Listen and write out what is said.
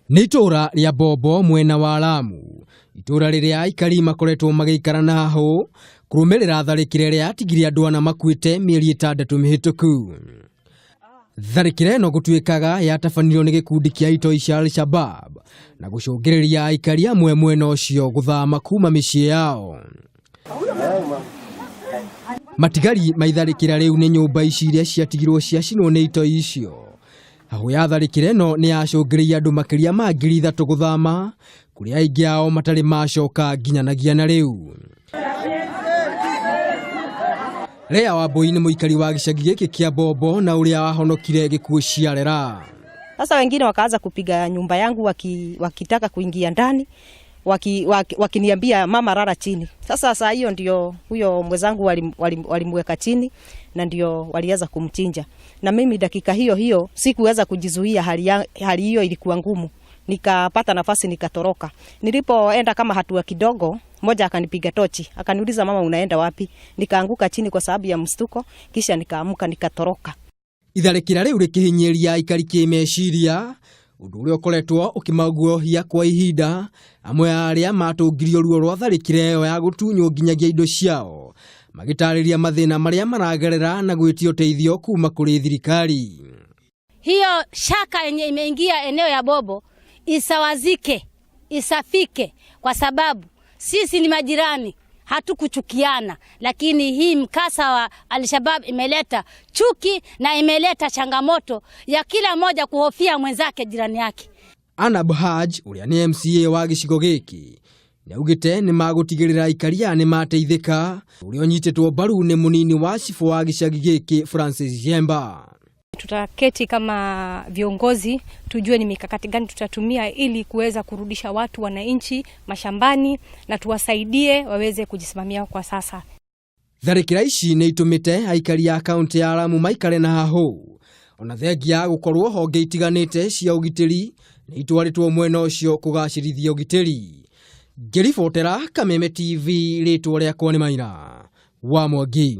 Nĩ itura rĩa Bobo mwena wa Lamu, itura riria aikari makoretwo magĩikara haho kũrũmĩrĩra tharĩkĩra ĩrĩa yatigire andũ ana makuĩte mĩeri 6 mĩhĩtũku. Tharĩkĩra ĩno gũtuĩkaga yatabanĩrio nĩ gĩkundi kĩa itoi cia Al-Shabab na gũcũngĩrĩria aikari amwe mwena ũcio gũthama kuma mĩciĩ yao. Matigari ma itharĩkĩra rĩu nĩ nyũmba ici iria ciatigirwo ciacinwo nĩ itoi icio. Aho ya tharĩkĩra ĩno nĩ yacũngĩrĩirie andũ makĩria ma 3,000 gũthama, kũrĩa aingĩ ao matarĩ macoka nginyanagia na rĩu. Lea Wambui nĩ mũikari wa gĩcagi gĩkĩ kĩa Bobo na ũrĩa wahonokire gĩkuũ ciarera. Sasa wengine wakaanza kupiga nyumba yangu wakitaka kuingia ndani, wakiniambia mama lala chini. Sasa saa hiyo ndio huyo mwenzangu walimweka chini na ndio walianza kumchinja. Na mimi dakika hiyo sikuweza kujizuia, hali hiyo ilikuwa ngumu. Nikapata nafasi nikatoroka. Nilipoenda kama hatua kidogo, mmoja akanipiga tochi, akaniuliza mama unaenda wapi? Nikaanguka chini kwa sababu ya mstuko, kisha nikaamuka nikatoroka. Itharĩkĩra rĩu rĩkĩhinyĩria aikari kĩmeciria, ũndũ ũrĩa ũkoretwo ũkĩmaguohia kwa ihinda, amwe arĩa matũngirio ruo rwa tharĩkĩra ĩyo ya gũtunywo nginyagia indo ciao, magĩtarĩria mathĩna marĩa maragerera na gwĩtia ũteithio kuma kũrĩ thirikari. Hiyo shaka yenye imeingia eneo ya Bobo isawazike, isafike, kwa sababu sisi ni majirani, hatukuchukiana, lakini hii mkasa wa Al-Shabab imeleta chuki na imeleta changamoto ya kila mmoja kuhofia mwenzake jirani yake. Anab Haj, ũrĩa nĩ MCA wa gĩcigo gĩkĩ, nĩaugĩte nĩ magũtigĩrĩra aikaria nĩ mateithĩka, ũrĩa ũnyitĩtwo mbaru nĩ mũnini wa cifu wa gĩcagi gĩkĩ Francis Jemba. Tutaketi kama viongozi tujue ni mikakati gani tutatumia ili kuweza kurudisha watu wananchi mashambani na tuwasaidie waweze kujisimamia kwa sasa. Tharĩkĩra ici nĩ itũmĩte aikari ya kaunti ya Lamu maikare na haho. Ona thengia gũkorwo honge itiganĩte cia ũgitĩri nĩ itwarĩtwo mwena ũcio kũgacĩrithia ũgitĩri. Ngĩribotera Kameme TV, rĩtwa rĩakwa nĩ Maina wa Mwangi.